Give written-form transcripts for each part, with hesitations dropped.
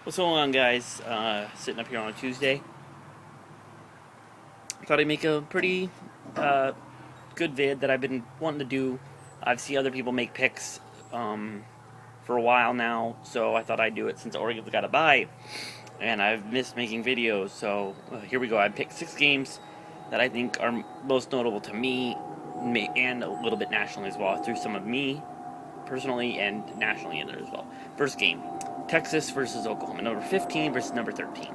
What's going on, guys? Sitting up here on a Tuesday. Thought I'd make a pretty uh, good vid that I've been wanting to do. I've seen other people make picks for a while now, so I thought I'd do it since Oregon's got a bye, and I've missed making videos. So here we go. I picked 6 games that I think are most notable to me, and a little bit nationally as well. Through some of me personally and nationally in there as well. First game, Texas versus Oklahoma. Number 15 versus number 13.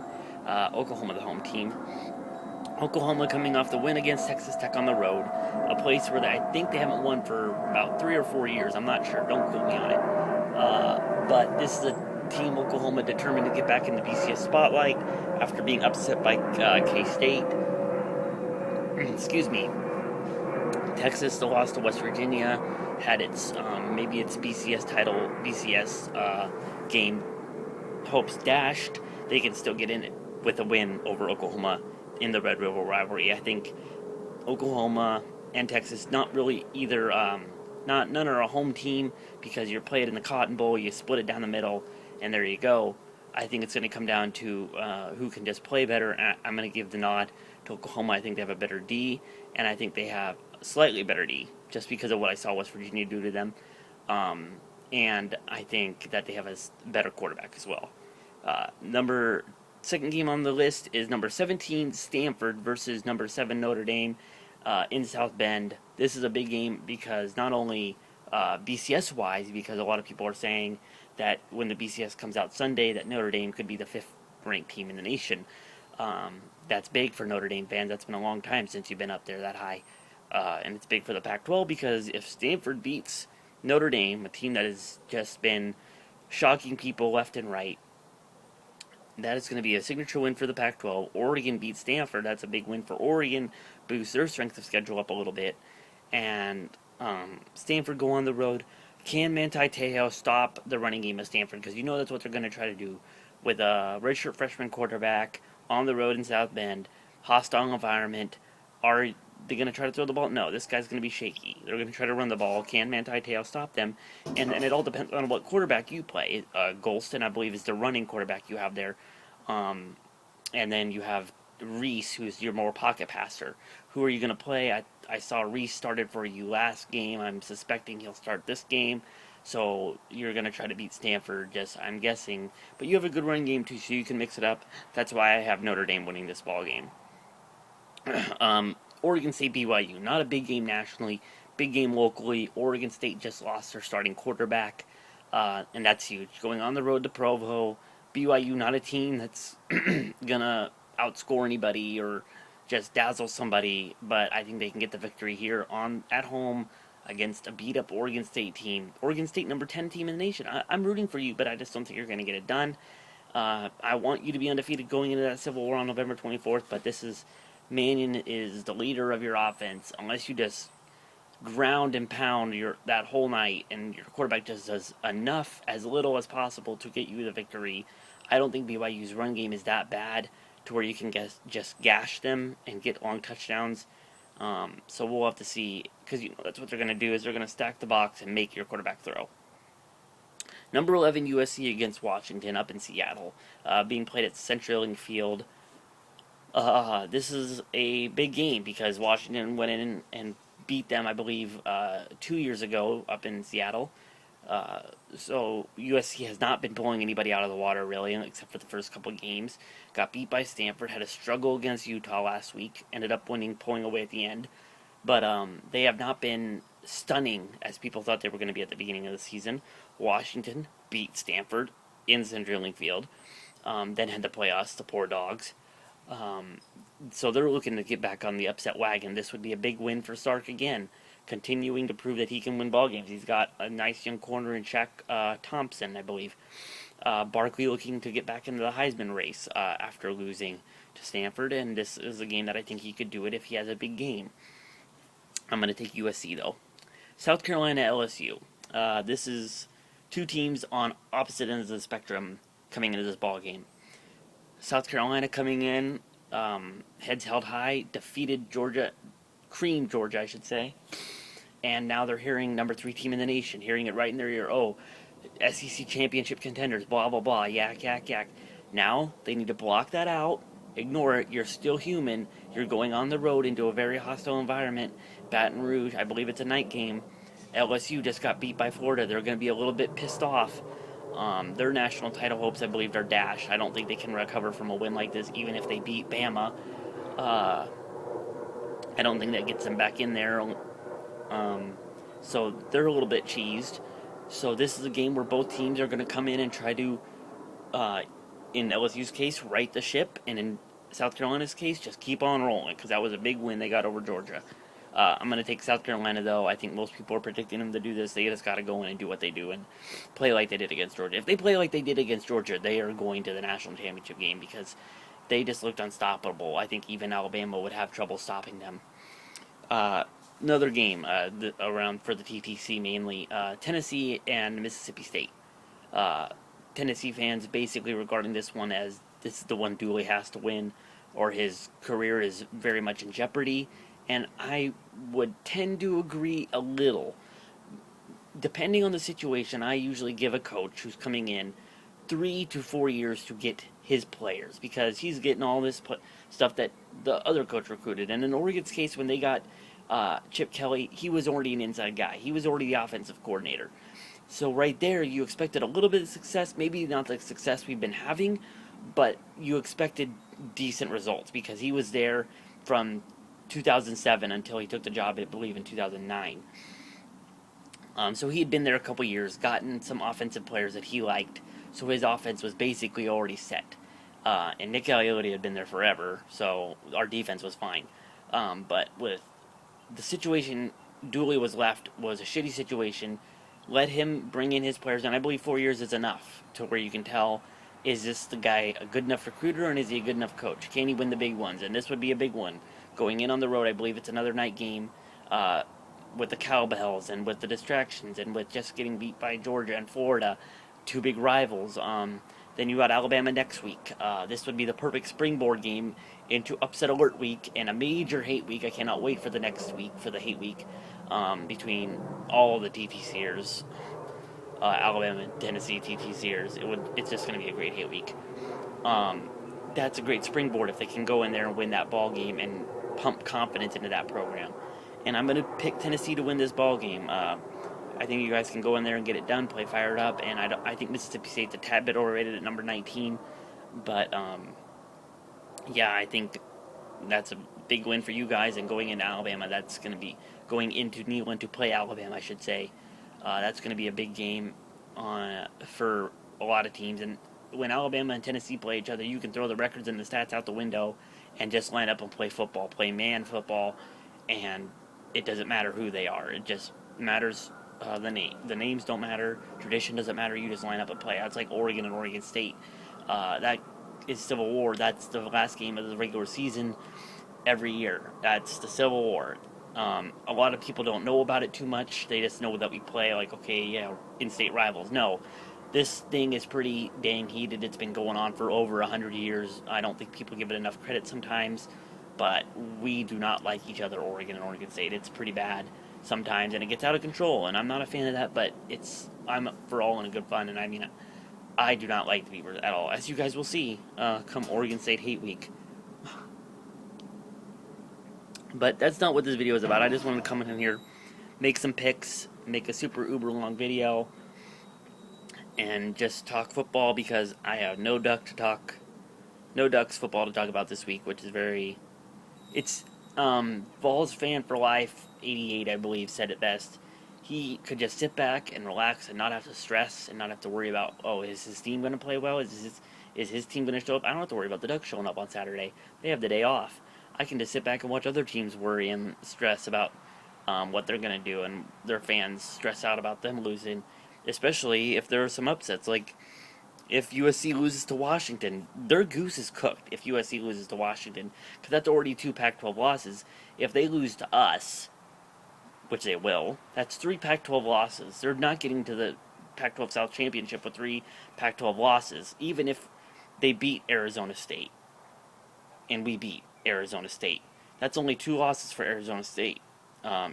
Oklahoma, the home team. Oklahoma coming off the win against Texas Tech on the road, a place where I think they haven't won for about 3 or 4 years. I'm not sure. Don't quote me on it. But this is a team, Oklahoma, determined to get back in the BCS spotlight after being upset by K State. Excuse me. Texas still lost to West Virginia, had its maybe its BCS title, BCS game hopes dashed. They can still get in it with a win over Oklahoma in the Red River rivalry. I think Oklahoma and Texas not really either. None are a home team because you're played in the Cotton Bowl. You split it down the middle, and there you go. I think it's going to come down to who can just play better. I'm going to give the nod to Oklahoma. I think they have a better D, and I think they have a slightly better D, just because of what I saw West Virginia do to them. Um, and I think that they have a better quarterback as well. Number second game on the list is number 17 Stanford versus number 7 Notre Dame in South Bend. This is a big game because not only BCS wise, because a lot of people are saying that when the BCS comes out Sunday, that Notre Dame could be the 5th ranked team in the nation. That's big for Notre Dame fans. That's been a long time since you've been up there that high. And it's big for the Pac 12 because if Stanford beats Notre Dame, a team that has just been shocking people left and right, that is going to be a signature win for the Pac 12. Oregon beats Stanford. That's a big win for Oregon. Boosts their strength of schedule up a little bit. And Stanford go on the road. Can Manti Te'o stop the running game of Stanford? Because you know that's what they're going to try to do with a redshirt freshman quarterback on the road in South Bend, hostile environment. Are they going to try to throw the ball? No, this guy's going to be shaky. They're going to try to run the ball. Can Manti Te'o stop them? And it all depends on what quarterback you play. Golston, I believe, is the running quarterback you have there. Um, and then you have Reese, who's your more pocket passer. Who are you going to play? I saw Reese started for you last game. I'm suspecting he'll start this game. So you're going to try to beat Stanford, just I'm guessing. But you have a good running game too, so you can mix it up. That's why I have Notre Dame winning this ball game. Oregon State BYU, not a big game nationally, big game locally. Oregon State just lost their starting quarterback, and that's huge. Going on the road to Provo, BYU not a team that's gonna outscore anybody or just dazzle somebody, but I think they can get the victory here on at home against a beat up Oregon State team. Oregon State number 10 team in the nation. I'm rooting for you, but I just don't think you're going to get it done. I want you to be undefeated going into that Civil War on November 24th, but this is Mannion is the leader of your offense. Unless you just ground and pound your that whole night, and your quarterback just does enough, as little as possible, to get you the victory. I don't think BYU's run game is that bad to where you can just gash them and get long touchdowns. So we'll have to see, because that's what they're going to do is they're going to stack the box and make your quarterback throw. Number 11 USC against Washington up in Seattle, being played at CenturyLink Field. This is a big game because Washington went in and beat them, I believe, 2 years ago up in Seattle. So USC has not been pulling anybody out of the water really, except for the first couple of games. Got beat by Stanford, had a struggle against Utah last week, ended up winning, pulling away at the end. But they have not been stunning as people thought they were going to be at the beginning of the season. Washington beat Stanford in CenturyLink Field, then had to play us, the poor dogs. Um, so they're looking to get back on the upset wagon. This would be a big win for Sark again, continuing to prove that he can win ball games. He's got a nice young corner in Shaq Thompson, I believe. Barkley looking to get back into the Heisman race after losing to Stanford, and this is a game that I think he could do it if he has a big game. I'm going to take USC though. South Carolina LSU. This is two teams on opposite ends of the spectrum coming into this ball game. South Carolina coming in, heads held high, defeated Georgia, creamed Georgia, I should say, and now they're hearing number 3 team in the nation, hearing it right in their ear. Oh, SEC championship contenders, blah, blah, blah, yak, yak, yak. Now they need to block that out, ignore it. You're still human. You're going on the road into a very hostile environment. Baton Rouge, I believe it's a night game. LSU just got beat by Florida. They're going to be a little bit pissed off. Their national title hopes, I believe, are dashed. I don't think they can recover from a win like this, even if they beat Bama. Uh, I don't think that gets them back in there. Um, so they're a little bit cheesed. So this is a game where both teams are going to come in and try to, uh, in LSU's case, right the ship, and in South Carolina's case, just keep on rolling because that was a big win they got over Georgia. I'm going to take South Carolina, though. I think most people are predicting them to do this. They just got to go in and do what they do and play like they did against Georgia. If they play like they did against Georgia, they are going to the national championship game because they just looked unstoppable. I think even Alabama would have trouble stopping them. Uh, Another game around for the TTC mainly, Tennessee and Mississippi State. Uh, Tennessee fans basically regarding this one as this is the one Dooley has to win, or his career is very much in jeopardy. And I would tend to agree a little. Depending on the situation, I usually give a coach who's coming in 3 to 4 years to get his players because he's getting all this stuff that the other coach recruited. And in Oregon's case, when they got Chip Kelly, he was already an inside guy. He was already the offensive coordinator. So right there, you expected a little bit of success, maybe not the success we've been having, but you expected decent results because he was there from 2007 until he took the job, I believe, in 2009. So he had been there a couple years, gotten some offensive players that he liked, so his offense was basically already set. And Nick Aliotti had been there forever, so our defense was fine. But with the situation Dooley was left was a shitty situation. Let him bring in his players, and I believe 4 years is enough to where you can tell, is this the guy a good enough recruiter and is he a good enough coach? Can he win the big ones? And this would be a big one. Going in on the road, I believe it's another night game. With the cowbells and with the distractions and with just getting beat by Georgia and Florida, two big rivals. Then you got Alabama next week. This would be the perfect springboard game into upset alert week and a major hate week. I cannot wait for the next week for the hate week between all the TTCers, Alabama and Tennessee TTCers. It's just going to be a great hate week. That's a great springboard if they can go in there and win that ball game and pump confidence into that program. And I'm going to pick Tennessee to win this ball game. I think you guys can go in there and get it done, play fired up, and I think Mississippi State's a tad bit overrated at number 19. But, yeah, I think that's a big win for you guys, and going into Alabama, that's going to be going into Neyland to play Alabama, I should say. That's going to be a big game for a lot of teams. And when Alabama and Tennessee play each other, you can throw the records and the stats out the window and just line up and play football, play man football, and it doesn't matter who they are. It just matters the name. The names don't matter. Tradition doesn't matter. You just line up and play. That's like Oregon and Oregon State. That is Civil War. That's the last game of the regular season every year. That's the Civil War. A lot of people don't know about it too much. They just know that we play like, okay, yeah, in-state rivals. No, this thing is pretty dang heated. It's been going on for over 100 years. I don't think people give it enough credit sometimes. But we do not like each other, Oregon and Oregon State. It's pretty bad sometimes, and it gets out of control. And I'm not a fan of that, but I'm up for all in a good fun. And I mean, I do not like the Beavers at all, as you guys will see come Oregon State Hate Week. But that's not what this video is about. I just wanted to come in here, make some picks, make a super uber long video, and just talk football because I have no Ducks football to talk about this week, which is very. It's Vols fan for life 88, I believe, said it best. He could just sit back and relax and not have to stress and not have to worry about, oh, is his team going to play well? Is his team going to show up? I don't have to worry about the Ducks showing up on Saturday. They have the day off. I can just sit back and watch other teams worry and stress about what they're going to do, and their fans stress out about them losing, especially if there are some upsets. Like, if USC loses to Washington, their goose is cooked if USC loses to Washington, because that's already 2 Pac-12 losses. If they lose to us, which they will, that's 3 Pac-12 losses. They're not getting to the Pac-12 South Championship with 3 Pac-12 losses, even if they beat Arizona State, and we beat Arizona State. That's only 2 losses for Arizona State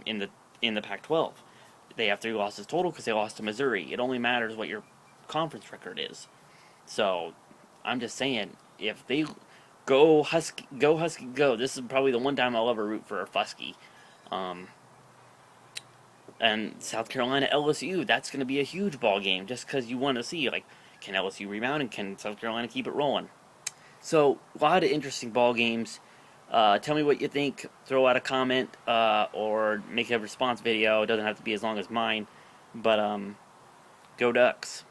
in the Pac-12. they have 3 losses total because they lost to Missouri. It only matters what your conference record is. So I'm just saying, if they go Husky, go Husky, go. This is probably the one time I'll ever root for a Fusky. Um, and South Carolina LSU, that's going to be a huge ball game just because you want to see, like, can LSU rebound and can South Carolina keep it rolling? So a lot of interesting ball games. Tell me what you think. Throw out a comment or make a response video. It doesn't have to be as long as mine, but go Ducks.